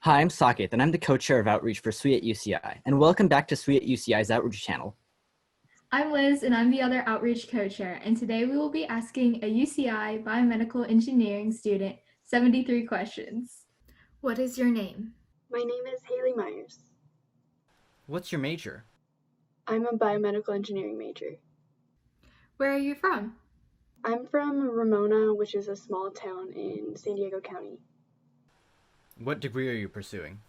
Hi, I'm Saket, and I'm the co-chair of Outreach for SWE at UCI. And welcome back to SWE at UCI's Outreach channel. I'm Liz, and I'm the other Outreach co-chair, and today we will be asking a UCI Biomedical Engineering student 73 questions. What is your name? My name is Haley Myers. What's your major? I'm a biomedical engineering major. Where are you from? I'm from Ramona, which is a small town in San Diego County. What degree are you pursuing?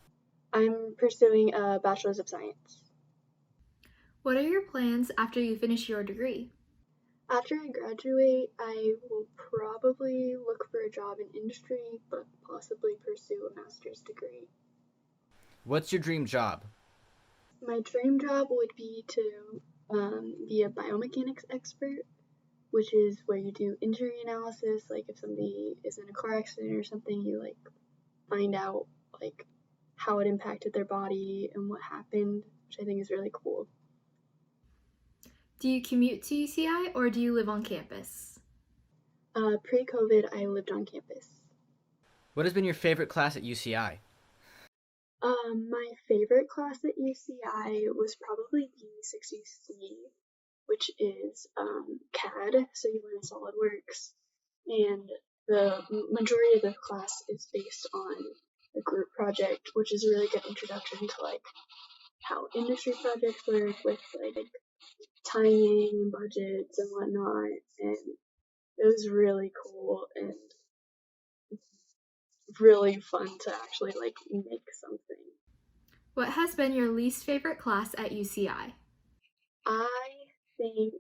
I'm pursuing a Bachelor's of Science. What are your plans after you finish your degree? After I graduate, I will probably look for a job in industry, but possibly pursue a master's degree. What's your dream job? My dream job would be to be a biomechanics expert, which is where you do injury analysis. Like if somebody is in a car accident or something, you find out like how it impacted their body and what happened, which I think is really cool. Do you commute to UCI or do you live on campus? Pre-COVID, I lived on campus. What has been your favorite class at UCI? My favorite class at UCI was probably B60C, which is CAD, so you learn SolidWorks, and the majority of the class is based on a group project, which is a really good introduction to how industry projects work with timing, budgets, and whatnot. And it was really cool and really fun to actually make something. What has been your least favorite class at UCI? I think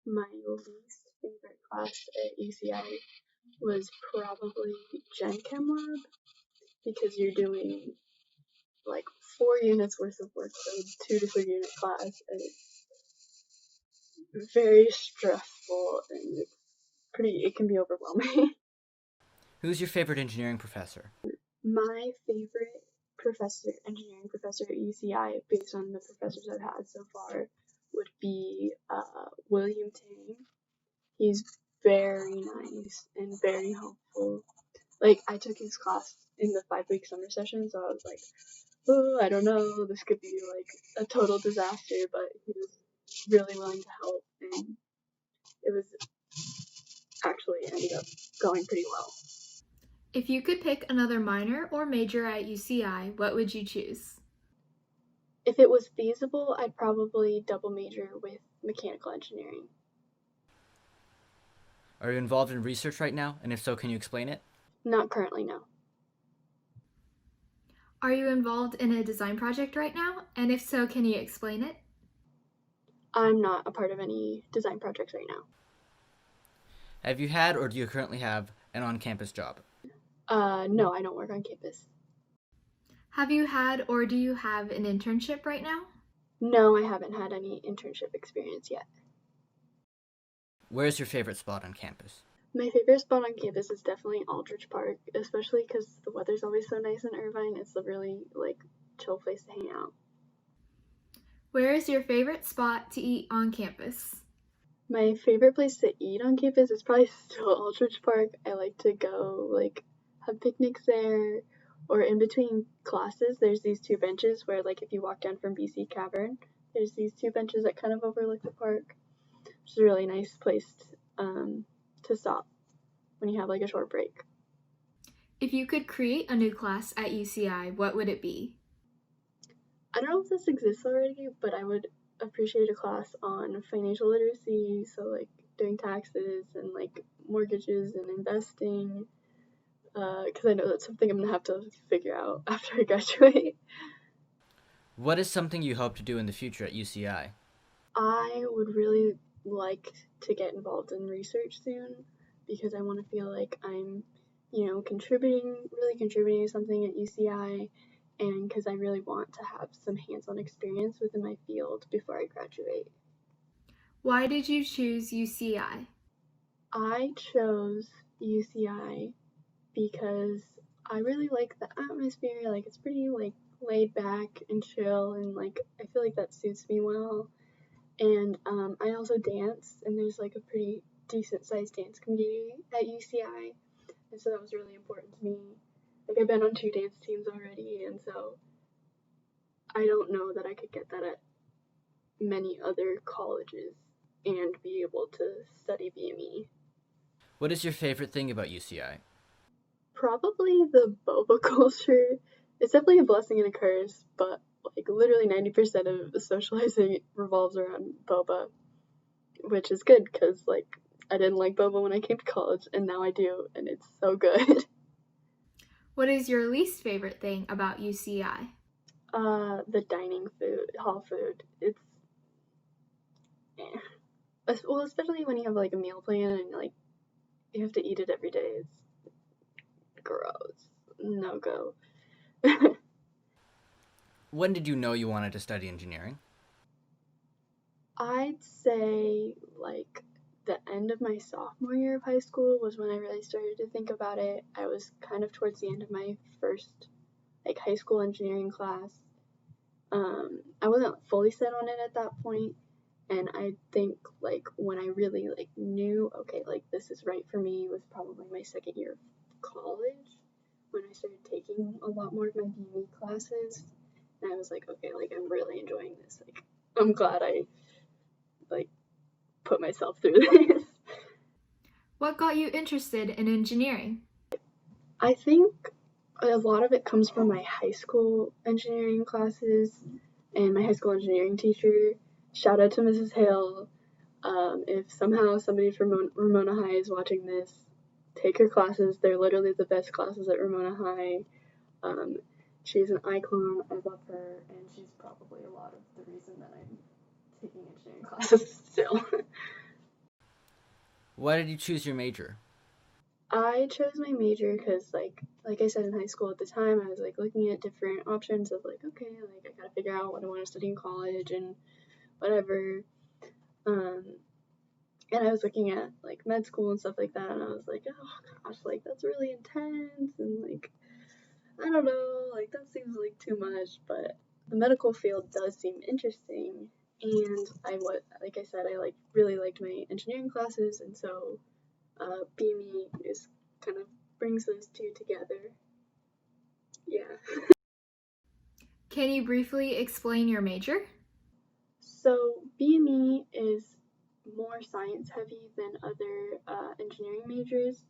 my least favorite class at UCI was probably Gen Chem Lab because you're doing 4 units worth of work for a 2 to 3 unit class, and it's very stressful and it can be overwhelming. Who's your favorite engineering professor? My favorite engineering professor at UCI, based on the professors I've had so far, would be William Tang. He's very nice and very helpful. I took his class in the 5 week summer session, so I was like, oh, I don't know, this could be a total disaster, but he was really willing to help, and it was actually ended up going pretty well. If you could pick another minor or major at UCI, what would you choose? If it was feasible, I'd probably double major with mechanical engineering. Are you involved in research right now? And if so, can you explain it? Not currently, no. Are you involved in a design project right now? And if so, can you explain it? I'm not a part of any design projects right now. Have you had or do you currently have an on-campus job? No, I don't work on campus. Have you had or do you have an internship right now? No, I haven't had any internship experience yet. Where's your favorite spot on campus? My favorite spot on campus is definitely Aldrich Park, especially because the weather's always so nice in Irvine. It's a really chill place to hang out. Where is your favorite spot to eat on campus? My favorite place to eat on campus is probably still Aldrich Park. I like to go have picnics there, or in between classes. There's these two benches where if you walk down from BC Cavern, there's these two benches that kind of overlook the park, which is a really nice place to stop when you have a short break. If you could create a new class at UCI, what would it be? I don't know if this exists already, but I would appreciate a class on financial literacy, so doing taxes and mortgages and investing, because I know that's something I'm gonna have to figure out after I graduate. What is something you hope to do in the future at UCI? I would really like to get involved in research soon because I want to feel like I'm, really contributing to something at UCI, and because I really want to have some hands-on experience within my field before I graduate. Why did you choose UCI? I chose UCI because I really like the atmosphere. It's pretty laid back and chill, and I feel like that suits me well. And I also dance, and there's a pretty decent sized dance community at UCI, and so that was really important to me. Like, I've been on 2 dance teams already, and so I don't know that I could get that at many other colleges and be able to study BME. What is your favorite thing about UCI? Probably the boba culture. It's definitely a blessing and a curse, but like literally 90% of the socializing revolves around boba, which is good because like I didn't like boba when I came to college, and now I do, and it's so good. What is your least favorite thing about UCI? The dining food, hall food. It's well, especially when you have like a meal plan and like you have to eat it every day. It's gross. No go. When did you know you wanted to study engineering? I'd say like the end of my sophomore year of high school was when I really started to think about it. I was kind of towards the end of my first like high school engineering class. I wasn't fully set on it at that point, and I think like when I really like knew okay like this is right for me was probably my second year of college when I started taking a lot more of my BME classes, and I was like okay like I'm really enjoying this. Like I'm glad I like put myself through this. What got you interested in engineering? I think a lot of it comes from my high school engineering classes and my high school engineering teacher. Shout out to Mrs. Hale. If somehow somebody from Ramona High is watching this, take her classes. They're literally the best classes at Ramona High. Um, she's an icon. I love her, and she's probably a lot of the reason that I'm taking engineering classes still. Why did you choose your major? I chose my major because, like I said in high school at the time, I was like looking at different options of like, okay, like I gotta figure out what I want to study in college and whatever. Um, and I was looking at like med school and stuff like that, and I was like, oh gosh, like that's really intense, and like I don't know, like that seems like too much. But the medical field does seem interesting, and like I said, I like really liked my engineering classes, and so BME is kind of brings those two together. Yeah. Can you briefly explain your major? So BME is more science heavy than other engineering majors.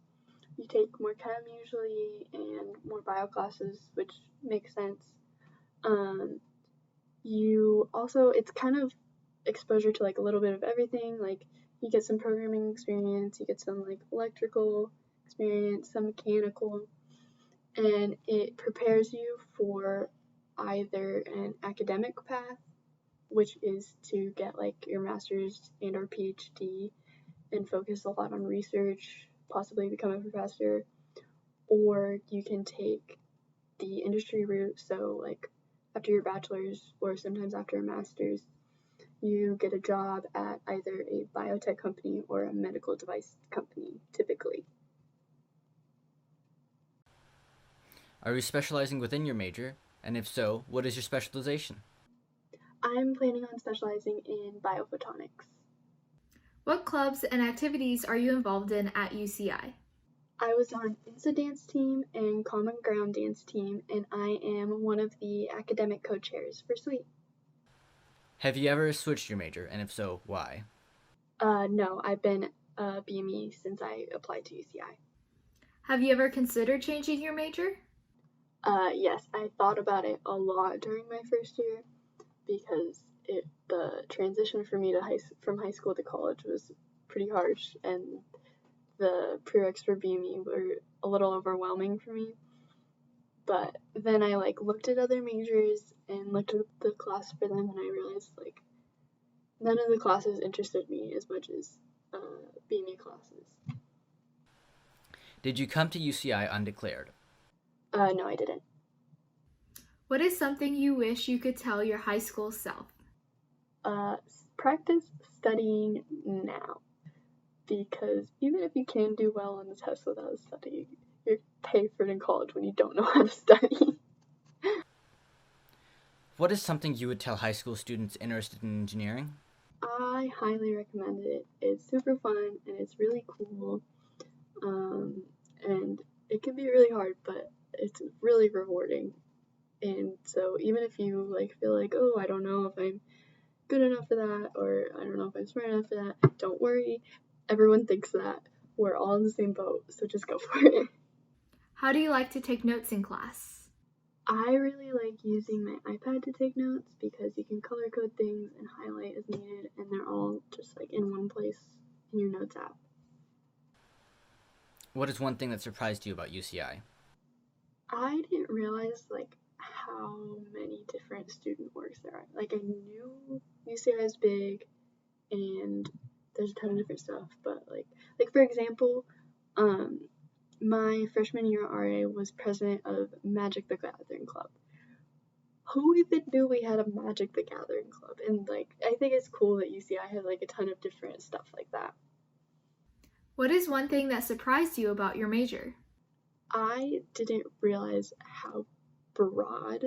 You take more chem usually and more bio classes, which makes sense. You also it's kind of exposure to like a little bit of everything. Like you get some programming experience, you get some like electrical experience, some mechanical, and it prepares you for either an academic path, which is to get like your master's and or PhD and focus a lot on research, possibly become a professor, or you can take the industry route. So like after your bachelor's or sometimes after a master's, you get a job at either a biotech company or a medical device company, typically. Are you specializing within your major? And if so, what is your specialization? I'm planning on specializing in biophotonics. What clubs and activities are you involved in at UCI? I was on INSA dance team and Common Ground dance team, and I am one of the academic co-chairs for SWEET. Have you ever switched your major? And if so, why? No, I've been BME since I applied to UCI. Have you ever considered changing your major? Yes, I thought about it a lot during my first year because the transition for me to from high school to college was pretty harsh, and the prereqs for BME were a little overwhelming for me. But then I like looked at other majors and looked at the class for them, and I realized like none of the classes interested me as much as BME classes. Did you come to UCI undeclared? No, I didn't. What is something you wish you could tell your high school self? Practice studying now, because even if you can do well on the test without studying, you're paid for it in college when you don't know how to study. What is something you would tell high school students interested in engineering? I highly recommend it. It's super fun and it's really cool. And it can be really hard, but it's really rewarding. And so even if you like feel like, oh, I don't know if I'm good enough for that, or I don't know if I'm smart enough for that, don't worry. Everyone thinks that. We're all in the same boat, so just go for it. How do you like to take notes in class? I really like using my iPad to take notes because you can color code things and highlight as needed, and they're all just like in one place in your notes app. What is one thing that surprised you about UCI? I didn't realize like how many different student orgs there are. Like I knew UCI is big and there's a ton of different stuff, but like for example, my freshman year RA was president of Magic the Gathering Club. Who even knew we had a Magic the Gathering Club? And like I think it's cool that UCI has like a ton of different stuff like that. What is one thing that surprised you about your major? I didn't realize how broad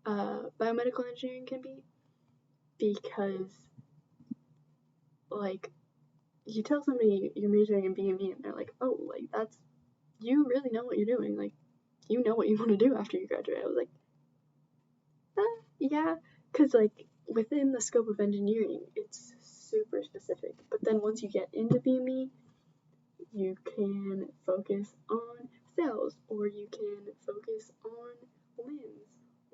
biomedical engineering can be because like you tell somebody you're majoring in BME and they're like, oh, like that's, you really know what you're doing, like you know what you want to do after you graduate. I was like, yeah, because like within the scope of engineering it's super specific, but then once you get into BME you can focus on cells, or you can focus on limbs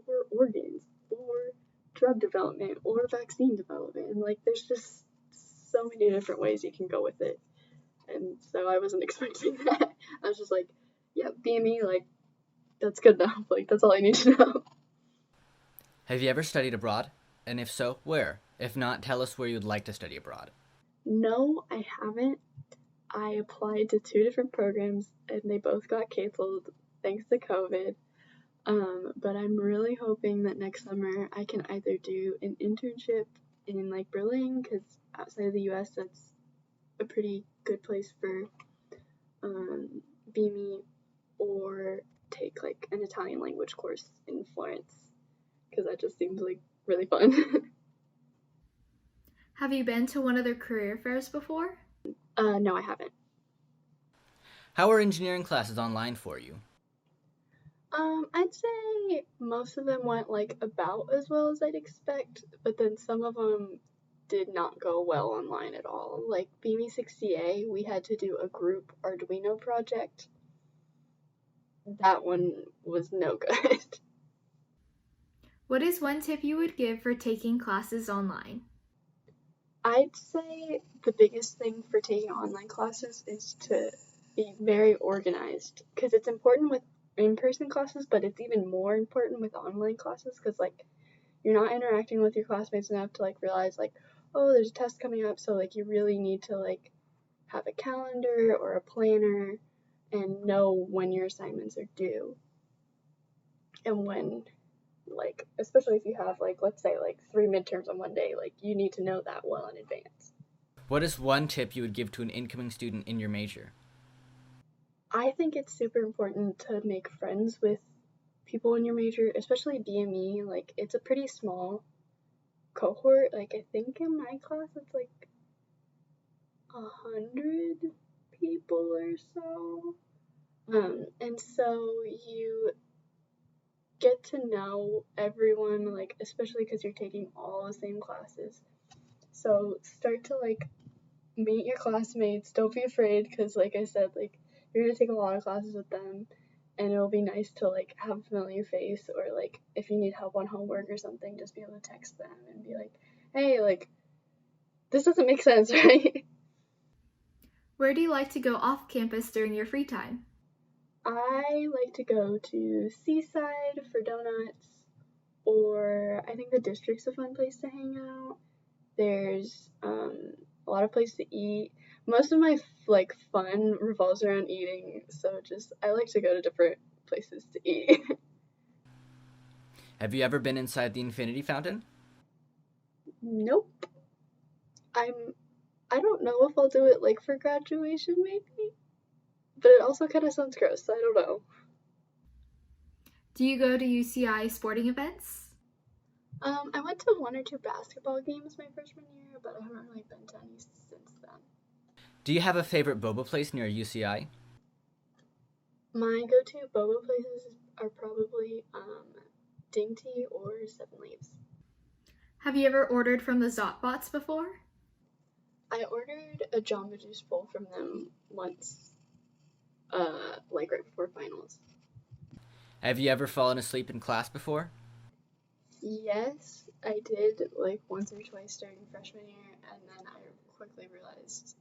or organs or drug development or vaccine development, and like there's just so many different ways you can go with it. And so I wasn't expecting that. I was just like, yeah, BME, like that's good enough, like that's all I need to know. Have you ever studied abroad? And if so, where? If not, tell us where you'd like to study abroad. No, I haven't. I applied to 2 different programs and they both got canceled thanks to COVID. But I'm really hoping that next summer I can either do an internship in like Berlin, because outside of the US that's a pretty good place for BME, or take like an Italian language course in Florence, because that just seems like really fun. Have you been to one of their career fairs before? No, I haven't. How are engineering classes online for you? I'd say most of them went like about as well as I'd expect, but then some of them did not go well online at all. Like BME 60A, we had to do a group Arduino project. That one was no good. What is one tip you would give for taking classes online? I'd say the biggest thing for taking online classes is to be very organized, because it's important with in-person classes, but it's even more important with online classes, because like you're not interacting with your classmates enough to like realize like, oh, there's a test coming up, so like you really need to like have a calendar or a planner and know when your assignments are due, and when, like especially if you have like, let's say like 3 midterms on one day, like you need to know that well in advance. What is one tip you would give to an incoming student in your major? I think it's super important to make friends with people in your major, especially BME. Like it's a pretty small cohort. Like I think in my class it's like 100 people or so. And so you get to know everyone, like especially because you're taking all the same classes. So start to like meet your classmates. Don't be afraid, because like I said, like you're gonna take a lot of classes with them, and it'll be nice to like have a familiar face, or like if you need help on homework or something, just be able to text them and be like, hey, like this doesn't make sense, right? Where do you like to go off campus during your free time? I like to go to Seaside for donuts, or I think the district's a fun place to hang out. There's a lot of places to eat. Most of my like fun revolves around eating, so just I like to go to different places to eat. Have you ever been inside the Infinity Fountain? Nope. I don't know if I'll do it like for graduation maybe, but it also kind of sounds gross, so I don't know. Do you go to UCI sporting events? I went to 1 or 2 basketball games my freshman year, but I haven't really been to any since then. Do you have a favorite boba place near UCI? My go-to boba places are probably Dainty or Seven Leaves. Have you ever ordered from the Zotbots before? I ordered a Jamba Juice bowl from them once, like right before finals. Have you ever fallen asleep in class before? Yes, I did like once or twice during freshman year, and then I quickly realized,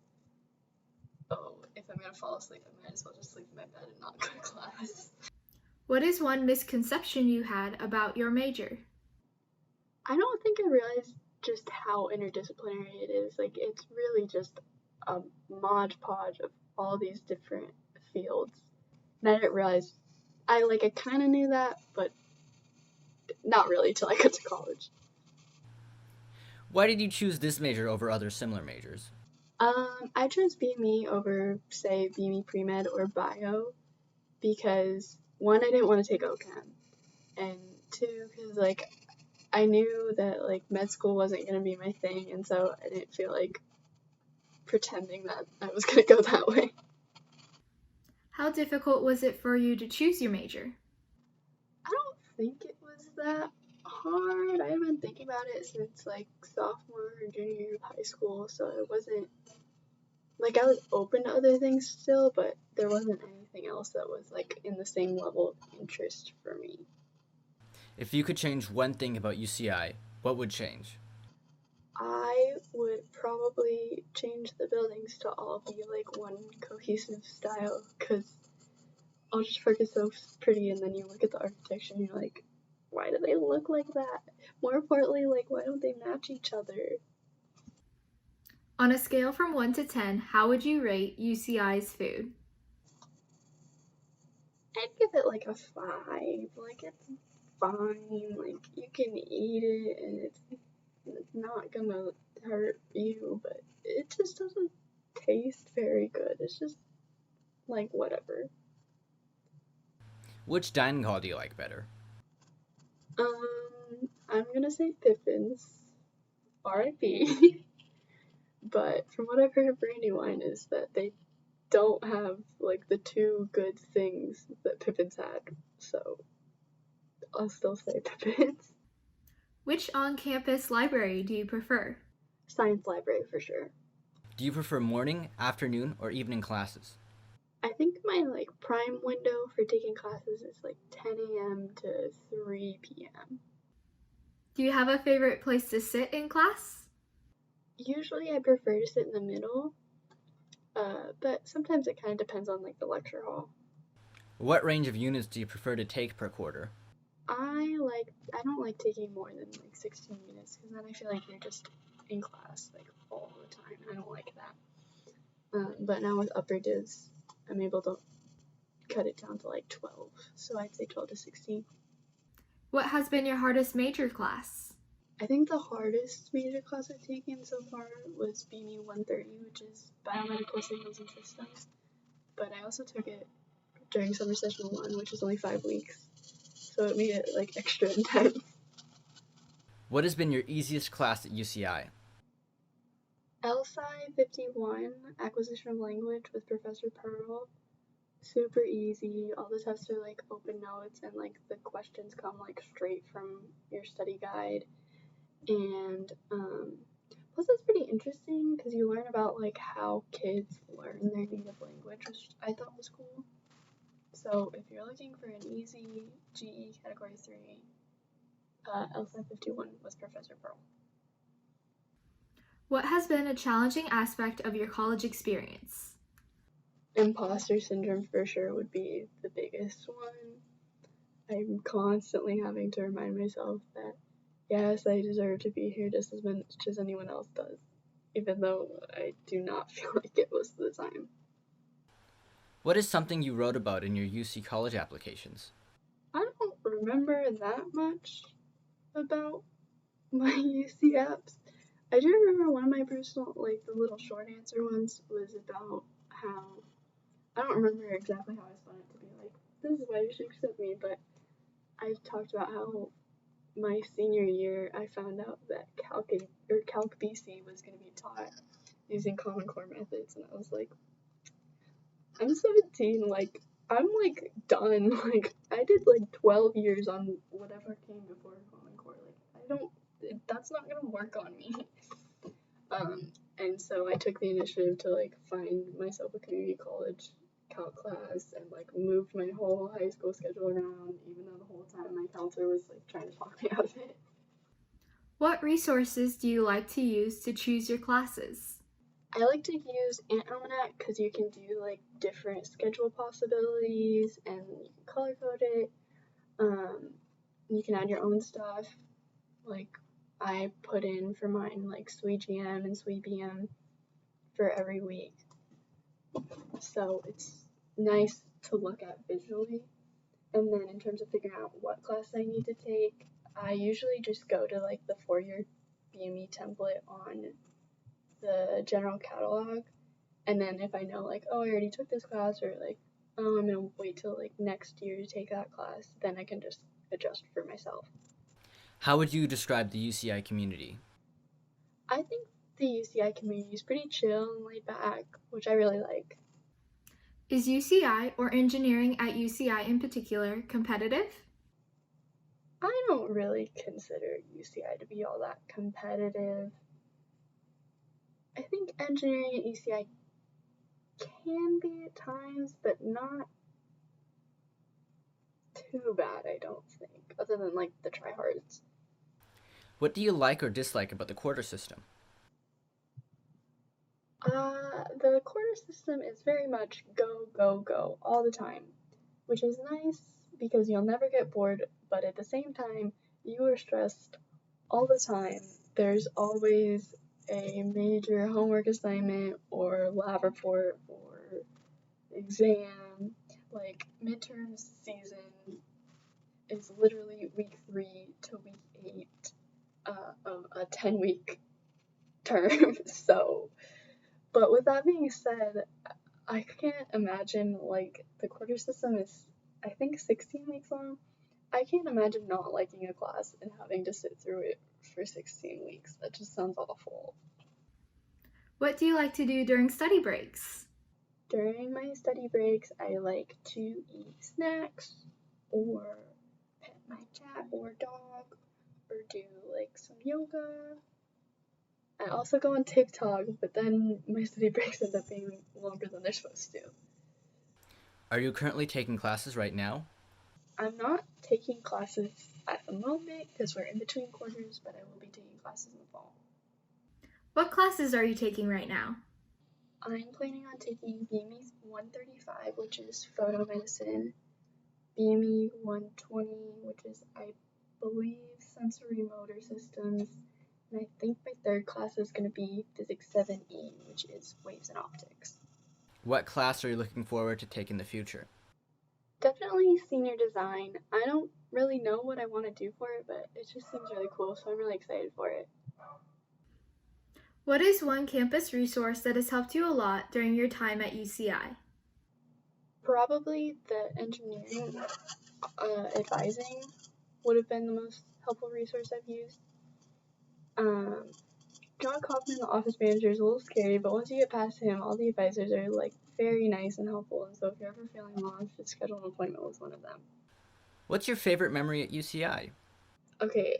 oh, if I'm gonna fall asleep, I might as well just sleep in my bed and not go to class. What is one misconception you had about your major? I don't think I realized just how interdisciplinary it is. Like, it's really just a mod podge of all these different fields. And I didn't realize, I kind of knew that, but not really till I got to college. Why did you choose this major over other similar majors? I chose BME over, say, BME Pre-Med or Bio because, one, I didn't want to take OChem, and two, because, like, I knew that, like, med school wasn't going to be my thing, and so I didn't feel like pretending that I was going to go that way. How difficult was it for you to choose your major? I don't think it was that hard. I have been thinking about it since, like, sophomore or junior year of high school, so it wasn't, like, I was open to other things still, but there wasn't anything else that was, like, in the same level of interest for me. If you could change one thing about UCI, what would change? I would probably change the buildings to all be like one cohesive style because I'll just focus so pretty, and then you look at the architecture and you're like, why do they look like that? More importantly, like, why don't they match each other? On a scale from 1 to 10, how would you rate UCI's food? I'd give it like a 5. Like, it's fine. Like, you can eat it and it's not gonna hurt you, but it just doesn't taste very good. It's just like whatever. Which dining hall do you like better? I'm gonna say Pippin's, R.I.P. But from what I've heard of Brandywine is that they don't have like the two good things that Pippin's had, so I'll still say Pippin's. Which on-campus library do you prefer? Science library for sure. Do you prefer morning, afternoon, or evening classes? I think my like prime window for taking classes is like 10 a.m. to 3 p.m. Do you have a favorite place to sit in class? Usually I prefer to sit in the middle, but sometimes it kind of depends on like the lecture hall. What range of units do you prefer to take per quarter? I don't like taking more than like 16 minutes because then I feel like you're just in class like all the time. I don't like that. But now with upper divs, I'm able to cut it down to like 12. So I'd say 12 to 16. What has been your hardest major class? I think the hardest major class I've taken so far was BME 130, which is Biomedical Signals and Systems. But I also took it during summer session 1, which is only 5 weeks. So it made it like extra intense. What has been your easiest class at UCI? LSci 51, Acquisition of Language with Professor Pearl. Super easy. All the tests are like open notes and like the questions come like straight from your study guide. And plus it's pretty interesting because you learn about like how kids learn their native language, which I thought was cool. So if you're looking for an easy GE Category 3, LSI 51 was Professor Pearl. What has been a challenging aspect of your college experience? Imposter syndrome for sure would be the biggest one. I'm constantly having to remind myself that yes, I deserve to be here just as much as anyone else does, even though I do not feel like it most of the time. What is something you wrote about in your UC college applications? I don't remember that much about my UC apps. I do remember one of my personal, like the little short answer ones was about how, I don't remember exactly how I spun it to be like, this is why you should accept me, but I talked about how my senior year I found out that Calc BC was going to be taught using Common Core methods, and I was like, I'm 17, like, I'm like done. Like I did like 12 years on whatever came before Common Core. Like I don't. That's not gonna work on me. And so I took the initiative to like find myself a community college calc class and like moved my whole high school schedule around, even though the whole time my counselor was like trying to talk me out of it. What resources do you like to use to choose your classes? I like to use Ant Almanac because you can do like different schedule possibilities and you can color code it. Um, you can add your own stuff. Like I put in for mine like SweGM and SweBM for every week. So it's nice to look at visually. And then in terms of figuring out what class I need to take, I usually just go to like the 4-year BME template on the general catalog. And then if I know like, oh, I already took this class, or like, oh, I'm gonna wait till like next year to take that class, then I can just adjust for myself. How would you describe the UCI community? I think the UCI community is pretty chill and laid back, which I really like. Is UCI or engineering at UCI in particular competitive? I don't really consider UCI to be all that competitive. I think engineering at UCI can be at times, but not too bad, I don't think, other than like the tryhards. What do you like or dislike about the quarter system? The quarter system is very much go, go, go all the time, which is nice because you'll never get bored, but at the same time, you are stressed all the time. There's always a major homework assignment or lab report or exam. Like midterm season is literally week 3 to week 8 of a 10-week term. So, but with that being said, I can't imagine like the quarter system is, I think, 16 weeks long. I can't imagine not liking a class and having to sit through it for 16 weeks. That just sounds awful. What do you like to do during study breaks? During my study breaks, I like to eat snacks or pet my cat or dog or do like some yoga. I also go on TikTok, but then my study breaks end up being longer than they're supposed to. Are you currently taking classes right now? I'm not taking classes at the moment because we're in between quarters, but I will be taking classes in the fall. What classes are you taking right now? I'm planning on taking BME 135, which is photomedicine, BME 120, which is, I believe, sensory motor systems, and I think my third class is going to be Physics 7E, which is waves and optics. What class are you looking forward to take in the future? Definitely senior design. I don't really know what I want to do for it, but it just seems really cool, so I'm really excited for it. What is one campus resource that has helped you a lot during your time at UCI? Probably the engineering advising would have been the most helpful resource I've used. John Kaufman, the office manager, is a little scary, but once you get past him, all the advisors are like very nice and helpful. And so if you're ever feeling lost, just schedule an appointment with one of them. What's your favorite memory at UCI? Okay,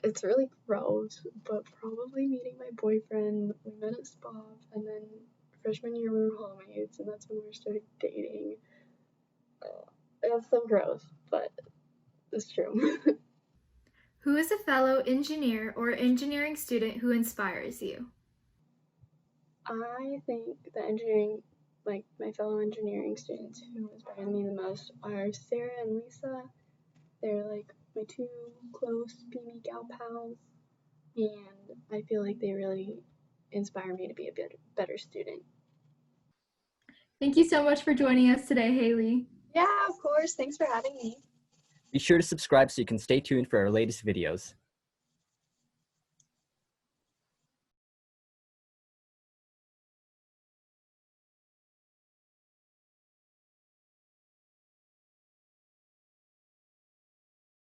it's really gross, but probably meeting my boyfriend. We met at SPOF, and then freshman year we were homies, and that's when we started dating. It's so gross, but it's true. Who is a fellow engineer or engineering student who inspires you? I think the engineering, like my fellow engineering students who inspire me the most are Sarah and Lisa. They're like my 2 close BME gal pals, and I feel like they really inspire me to be a better student. Thank you so much for joining us today, Haley. Yeah, of course. Thanks for having me. Be sure to subscribe so you can stay tuned for our latest videos.